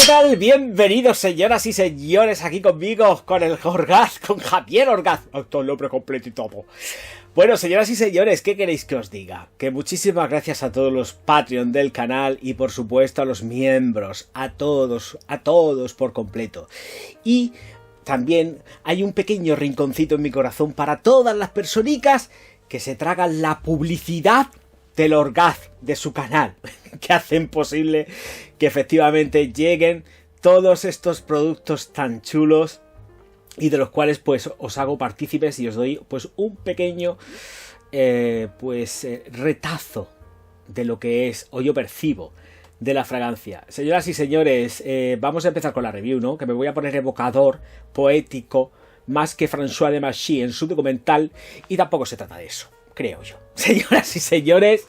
tal? Bienvenidos, señoras y señores, aquí conmigo, con el Orgaz, con Javier Orgaz. Todo el nombre completo y todo. Bueno, señoras y señores, ¿qué queréis que os diga? Que muchísimas gracias a todos los Patreon del canal y por supuesto a los miembros, a todos por completo. Y también hay un pequeño rinconcito en mi corazón para todas las personicas que se tragan la publicidad del Orgaz, de su canal, que hacen posible que efectivamente lleguen todos estos productos tan chulos y de los cuales pues os hago partícipes y os doy pues un pequeño retazo de lo que es, o yo percibo, de la fragancia. Señoras y señores, vamos a empezar con la review, ¿no? Que me voy a poner evocador, poético, más que François Demachy en su documental, y tampoco se trata de eso, creo yo. Señoras y señores,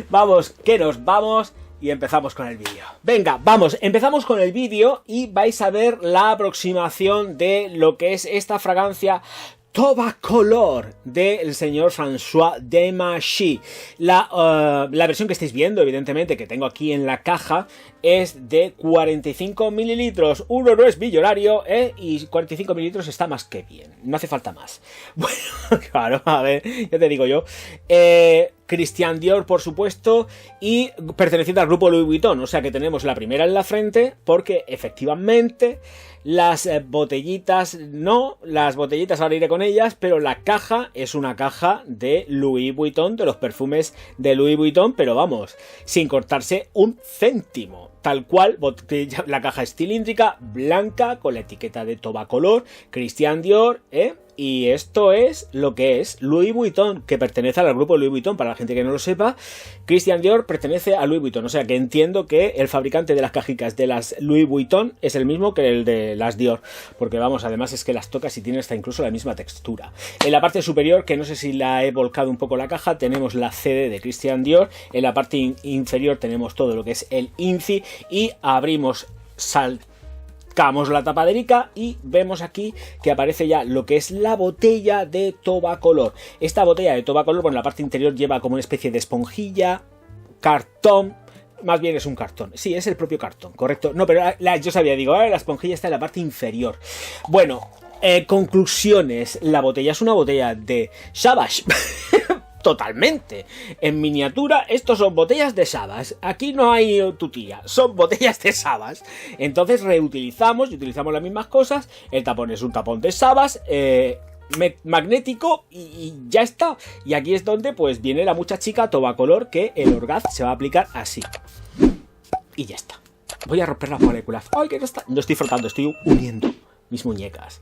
vamos, que nos vamos y empezamos con el vídeo. Venga, vamos, empezamos con el vídeo y vais a ver la aproximación de lo que es esta fragancia Tobacolor del señor François Demachy. La versión que estáis viendo, evidentemente, que tengo aquí en la caja, es de 45 mililitros. Uno no es millonario, y 45 mililitros está más que bien. No hace falta más. Bueno, claro, a ver, ya te digo yo. Christian Dior, por supuesto, y perteneciente al grupo Louis Vuitton. O sea que tenemos la primera en la frente, porque efectivamente las botellitas, no, las botellitas ahora iré con ellas, pero la caja es una caja de Louis Vuitton, de los perfumes de Louis Vuitton, pero vamos, sin cortarse un céntimo. Tal cual, la caja es cilíndrica, blanca, con la etiqueta de Tobacolor, Christian Dior, y esto es lo que es Louis Vuitton, que pertenece al grupo Louis Vuitton. Para la gente que no lo sepa, Christian Dior pertenece a Louis Vuitton, o sea que entiendo que el fabricante de las cajicas de las Louis Vuitton es el mismo que el de las Dior, porque vamos, además es que las tocas y tienen hasta incluso la misma textura. En la parte superior, que no sé si la he volcado un poco la caja, tenemos la CD de Christian Dior, en la parte inferior tenemos todo lo que es el INCI, y abrimos, sacamos la tapaderica y vemos aquí que aparece ya lo que es la botella de Tobacolor. Esta botella de Tobacolor, bueno, en la parte interior lleva como una especie de esponjilla, cartón. Más bien es un cartón. Sí, es el propio cartón, correcto. No, pero yo sabía, digo, la esponjilla está en la parte inferior. Bueno, conclusiones. La botella es una botella de Savage. Totalmente. En miniatura, estos son botellas de Savage. Aquí no hay tutía, son botellas de Savage. Entonces reutilizamos y utilizamos las mismas cosas. El tapón es un tapón de Savage, magnético, y ya está. Y aquí es donde pues viene la muchachica Tobacolor, que el Orgaz se va a aplicar así. Y ya está. Voy a romper la molécula. Ay, que no está. No estoy frotando, estoy uniendo mis muñecas.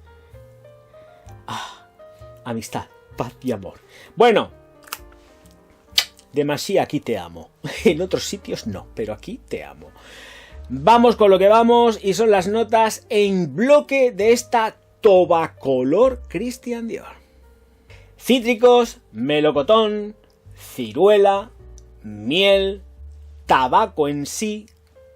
Amistad, paz y amor. Bueno, Demachy, aquí te amo. En otros sitios no, pero aquí te amo. Vamos con lo que vamos, y son las notas en bloque de esta Tobacolor Christian Dior. Cítricos, melocotón, ciruela, miel, tabaco en sí,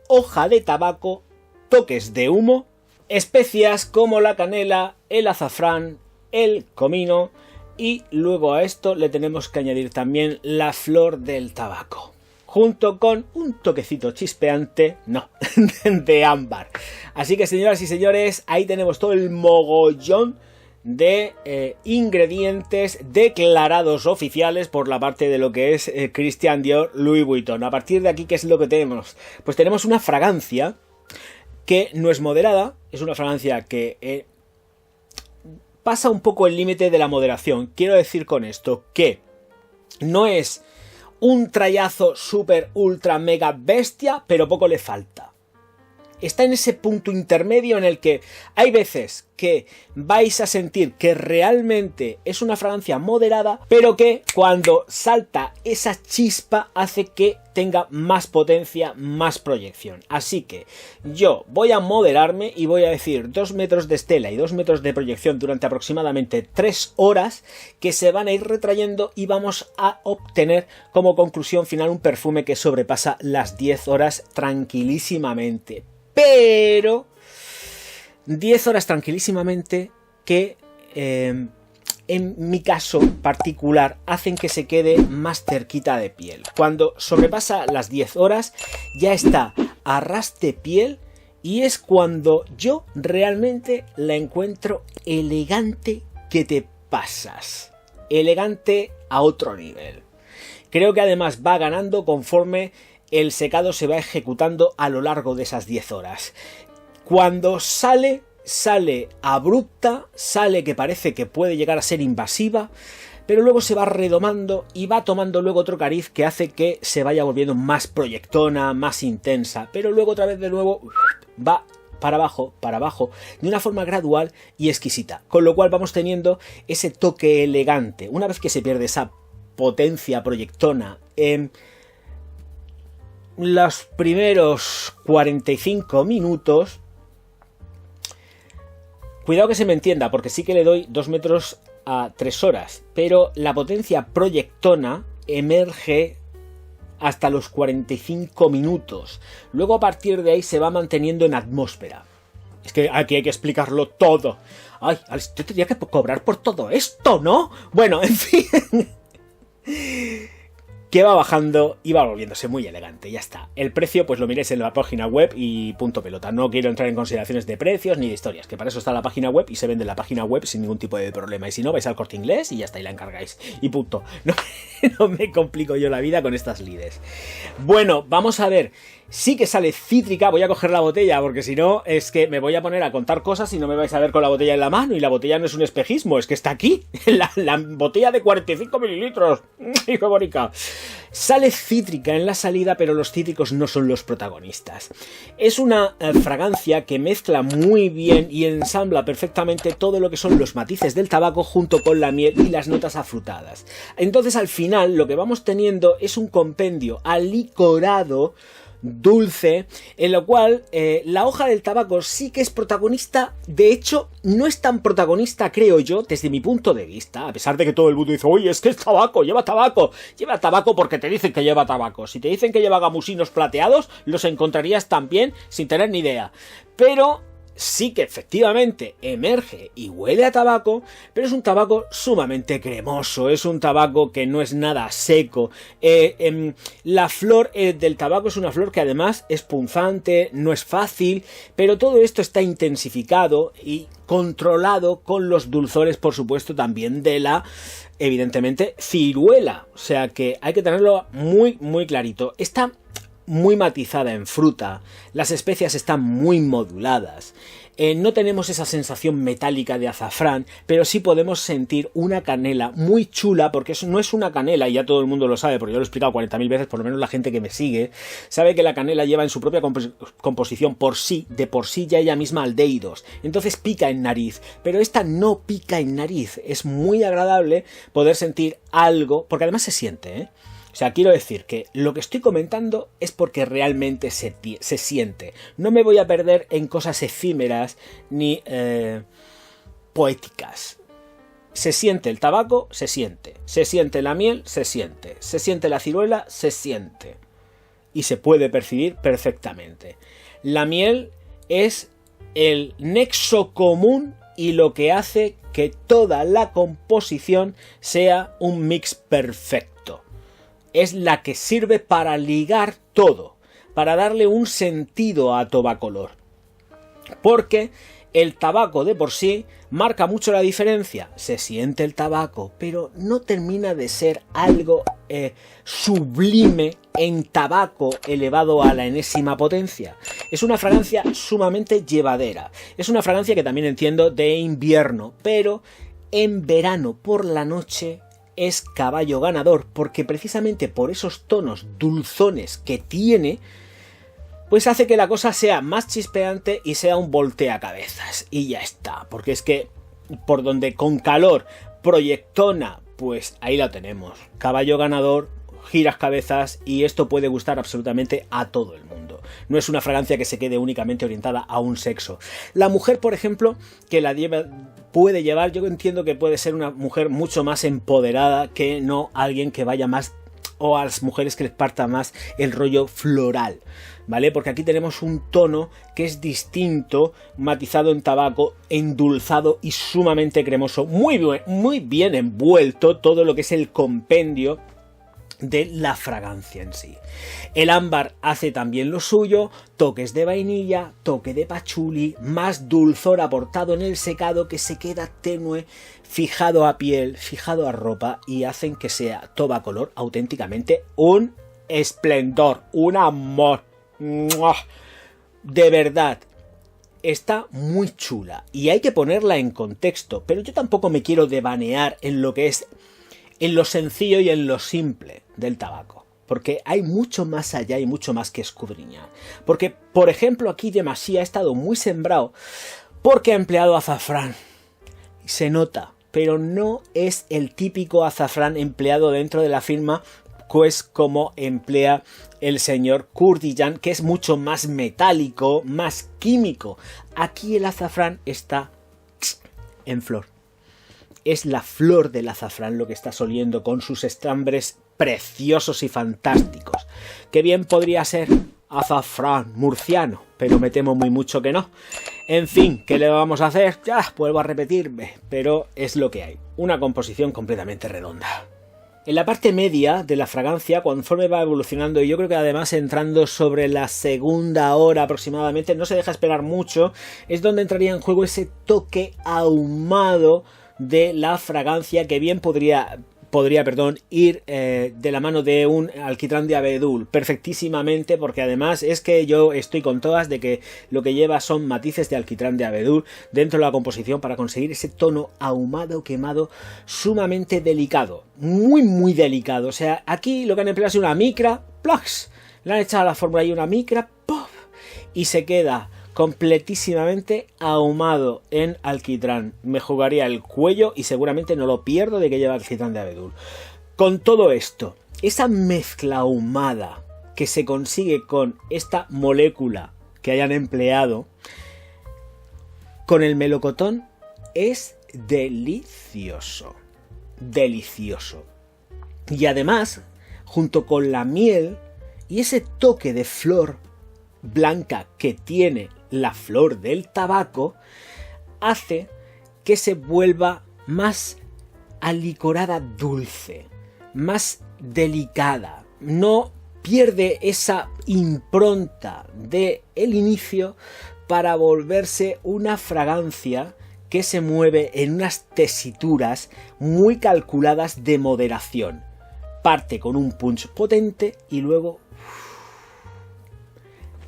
hoja de tabaco, toques de humo, especias como la canela, el azafrán, el comino, y luego a esto le tenemos que añadir también la flor del tabaco, junto con un toquecito chispeante, no, de ámbar. Así que, señoras y señores, ahí tenemos todo el mogollón de ingredientes declarados oficiales por la parte de lo que es Christian Dior Louis Vuitton. A partir de aquí, ¿qué es lo que tenemos? Pues tenemos una fragancia que no es moderada, es una fragancia que pasa un poco el límite de la moderación. Quiero decir con esto que no es un trayazo super ultra mega bestia, pero poco le falta. Está en ese punto intermedio en el que hay veces que vais a sentir que realmente es una fragancia moderada, pero que cuando salta esa chispa hace que tenga más potencia, más proyección. Así que yo voy a moderarme y voy a decir 2 metros de estela y 2 metros de proyección durante aproximadamente 3 horas que se van a ir retrayendo, y vamos a obtener como conclusión final un perfume que sobrepasa las 10 horas tranquilísimamente. Pero 10 horas tranquilísimamente que en mi caso particular hacen que se quede más cerquita de piel. Cuando sobrepasa las 10 horas ya está a ras de piel y es cuando yo realmente la encuentro elegante que te pasas. Elegante a otro nivel. Creo que además va ganando conforme el secado se va ejecutando a lo largo de esas 10 horas. Cuando sale abrupta, sale que parece que puede llegar a ser invasiva, pero luego se va redomando y va tomando luego otro cariz que hace que se vaya volviendo más proyectona, más intensa, pero luego otra vez de nuevo va para abajo, de una forma gradual y exquisita, con lo cual vamos teniendo ese toque elegante. Una vez que se pierde esa potencia proyectona en los primeros 45 minutos, cuidado que se me entienda, porque sí que le doy 2 metros a 3 horas, pero la potencia proyectona emerge hasta los 45 minutos. Luego a partir de ahí se va manteniendo en atmósfera. Es que aquí hay que explicarlo todo. Ay, yo tendría que cobrar por todo esto, ¿no? Bueno, en fin. Que va bajando y va volviéndose muy elegante, ya está. El precio pues lo miréis en la página web y punto pelota. No quiero entrar en consideraciones de precios ni de historias, que para eso está la página web y se vende en la página web sin ningún tipo de problema. Y si no, vais al Corte Inglés y ya está, y la encargáis. Y punto. No me complico yo la vida con estas lides. Bueno, vamos a ver. Sí que sale cítrica, voy a coger la botella porque si no es que me voy a poner a contar cosas y no me vais a ver con la botella en la mano, y la botella no es un espejismo, es que está aquí, la botella de 45 mililitros, ¡qué bonita! Sale cítrica en la salida, pero los cítricos no son los protagonistas. Es una fragancia que mezcla muy bien y ensambla perfectamente todo lo que son los matices del tabaco junto con la miel y las notas afrutadas. Entonces al final lo que vamos teniendo es un compendio alicorado dulce, en lo cual la hoja del tabaco sí que es protagonista. De hecho, no es tan protagonista, creo yo, desde mi punto de vista, a pesar de que todo el mundo dice, oye, es que es tabaco, lleva tabaco porque te dicen que lleva tabaco. Si te dicen que lleva gamusinos plateados, los encontrarías también sin tener ni idea. Pero sí que efectivamente emerge y huele a tabaco, pero es un tabaco sumamente cremoso, es un tabaco que no es nada seco. La flor del tabaco es una flor que además es punzante, no es fácil, pero todo esto está intensificado y controlado con los dulzores, por supuesto, también de la, evidentemente, ciruela. O sea que hay que tenerlo muy, muy clarito. Está muy matizada en fruta, las especias están muy moduladas, no tenemos esa sensación metálica de azafrán, pero sí podemos sentir una canela muy chula, porque eso no es una canela, y ya todo el mundo lo sabe, porque yo lo he explicado 40.000 veces, por lo menos la gente que me sigue, sabe que la canela lleva en su propia composición de por sí ya ella misma aldehídos, entonces pica en nariz, pero esta no pica en nariz, es muy agradable poder sentir algo, porque además se siente, ¿eh? O sea, quiero decir que lo que estoy comentando es porque realmente se siente. No me voy a perder en cosas efímeras ni poéticas. Se siente el tabaco, se siente la miel, se siente la ciruela, se siente. Y se puede percibir perfectamente. La miel es el nexo común y lo que hace que toda la composición sea un mix perfecto. Es la que sirve para ligar todo, para darle un sentido a Tobacolor. Porque el tabaco de por sí marca mucho la diferencia. Se siente el tabaco, pero no termina de ser algo sublime en tabaco elevado a la enésima potencia. Es una fragancia sumamente llevadera. Es una fragancia que también entiendo de invierno, pero en verano por la noche es caballo ganador, porque precisamente por esos tonos dulzones que tiene, pues hace que la cosa sea más chispeante y sea un volteacabezas. Y ya está, porque es que por donde con calor proyectona, pues ahí la tenemos. Caballo ganador, giras cabezas, y esto puede gustar absolutamente a todo el mundo. No es una fragancia que se quede únicamente orientada a un sexo. La mujer, por ejemplo, que la puede llevar, yo entiendo que puede ser una mujer mucho más empoderada que no alguien que vaya más, o a las mujeres que les parta más el rollo floral, ¿vale? Porque aquí tenemos un tono que es distinto, matizado en tabaco, endulzado y sumamente cremoso, muy bien envuelto todo lo que es el compendio de la fragancia en sí. El ámbar hace también lo suyo, toques de vainilla, toque de pachuli, más dulzor aportado en el secado que se queda tenue, fijado a piel, fijado a ropa y hacen que sea todo a color auténticamente un esplendor, un amor. ¡Mua! De verdad. Está muy chula y hay que ponerla en contexto, pero yo tampoco me quiero devanear en lo que es, en lo sencillo y en lo simple del tabaco, porque hay mucho más allá y mucho más que escudriñar. Porque, por ejemplo, aquí Yemasí ha estado muy sembrado porque ha empleado azafrán. Se nota, pero no es el típico azafrán empleado dentro de la firma, pues como emplea el señor Kurdiyan, que es mucho más metálico, más químico. Aquí el azafrán está en flor. Es la flor del azafrán lo que está soliendo con sus estambres preciosos y fantásticos. Que bien podría ser azafrán murciano, pero me temo muy mucho que no. En fin, ¿qué le vamos a hacer? Ya, vuelvo a repetirme, pero es lo que hay. Una composición completamente redonda. En la parte media de la fragancia, conforme va evolucionando, y yo creo que además entrando sobre la segunda hora aproximadamente, no se deja esperar mucho, es donde entraría en juego ese toque ahumado de la fragancia que bien podría ir de la mano de un alquitrán de abedul perfectísimamente, porque además es que yo estoy con todas de que lo que lleva son matices de alquitrán de abedul dentro de la composición para conseguir ese tono ahumado, quemado, sumamente delicado, muy delicado. O sea, aquí lo que han empleado es una micra, ¡plax! Le han echado a la fórmula ahí una micra, ¡pop! Y se queda completísimamente ahumado en alquitrán. Me jugaría el cuello y seguramente no lo pierdo de que lleva alquitrán de abedul. Con todo esto, esa mezcla ahumada que se consigue con esta molécula que hayan empleado con el melocotón es delicioso. Delicioso. Y además, junto con la miel y ese toque de flor blanca que tiene la flor del tabaco, hace que se vuelva más alicorada dulce, más delicada. No pierde esa impronta de el inicio para volverse una fragancia que se mueve en unas tesituras muy calculadas de moderación. Parte con un punch potente y luego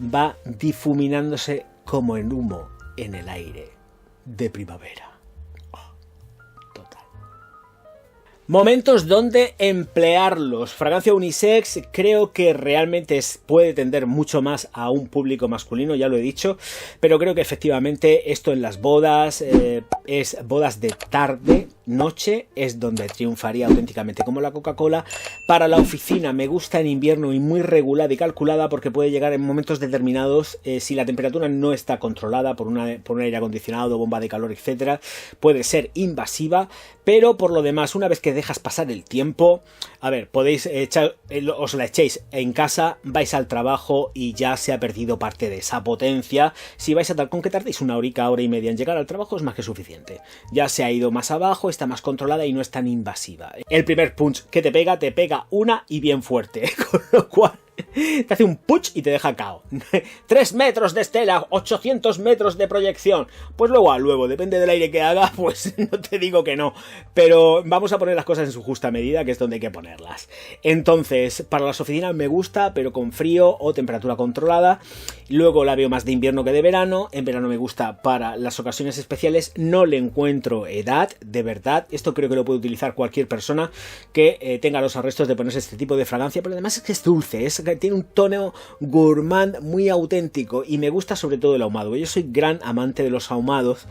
va difuminándose como en humo en el aire de primavera. Total. Momentos donde emplearlos. Fragancia unisex creo que realmente puede tender mucho más a un público masculino, ya lo he dicho, pero creo que efectivamente esto en las bodas, es bodas de tarde, noche, es donde triunfaría auténticamente como la Coca-Cola. Para la oficina me gusta en invierno y muy regulada y calculada porque puede llegar en momentos determinados, si la temperatura no está controlada por un aire acondicionado, bomba de calor, etcétera, puede ser invasiva, pero por lo demás, una vez que dejas pasar el tiempo, a ver, podéis os la echéis en casa, vais al trabajo y ya se ha perdido parte de esa potencia. Si vais a tal con que tardéis una hora y media en llegar al trabajo es más que suficiente. Ya se ha ido más abajo, está más controlada y no es tan invasiva. El primer punch que te pega una y bien fuerte, con lo cual te hace un punch y te deja cao. 3 metros de estela, 800 metros de proyección. Pues luego, depende del aire que haga, pues no te digo que no. Pero vamos a poner las cosas en su justa medida, que es donde hay que ponerlas. Entonces, para las oficinas me gusta, pero con frío o temperatura controlada. Luego la veo más de invierno que de verano. En verano me gusta para las ocasiones especiales. No le encuentro edad, de verdad. Esto creo que lo puede utilizar cualquier persona que tenga los arrestos de ponerse este tipo de fragancia. Pero además es que es dulce, tiene un tono gourmand muy auténtico y me gusta sobre todo el ahumado. Yo soy gran amante de los ahumados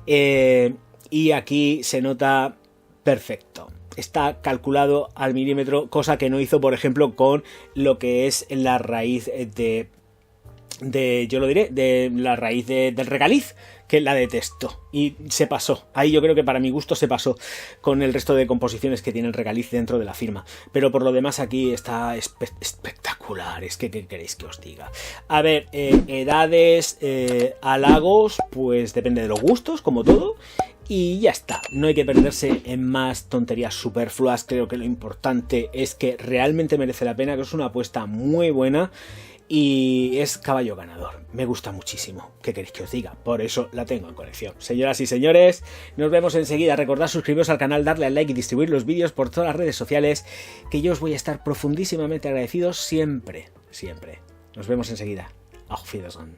y aquí se nota perfecto. Está calculado al milímetro, cosa que no hizo, por ejemplo, con lo que es la raíz de la raíz del regaliz, que la detesto y se pasó. Ahí yo creo que para mi gusto se pasó con el resto de composiciones que tiene el regaliz dentro de la firma, pero por lo demás aquí está espectacular. Es que ¿qué queréis que os diga? A ver, edades, halagos, pues depende de los gustos, como todo. Y ya está, no hay que perderse en más tonterías superfluas. Creo que lo importante es que realmente merece la pena, que es una apuesta muy buena y es caballo ganador. Me gusta muchísimo, ¿qué queréis que os diga? Por eso la tengo en colección. Señoras y señores, nos vemos enseguida. Recordad suscribiros al canal, darle al like y distribuir los vídeos por todas las redes sociales, que yo os voy a estar profundísimamente agradecido siempre, siempre. Nos vemos enseguida. Auf Wiedersehen.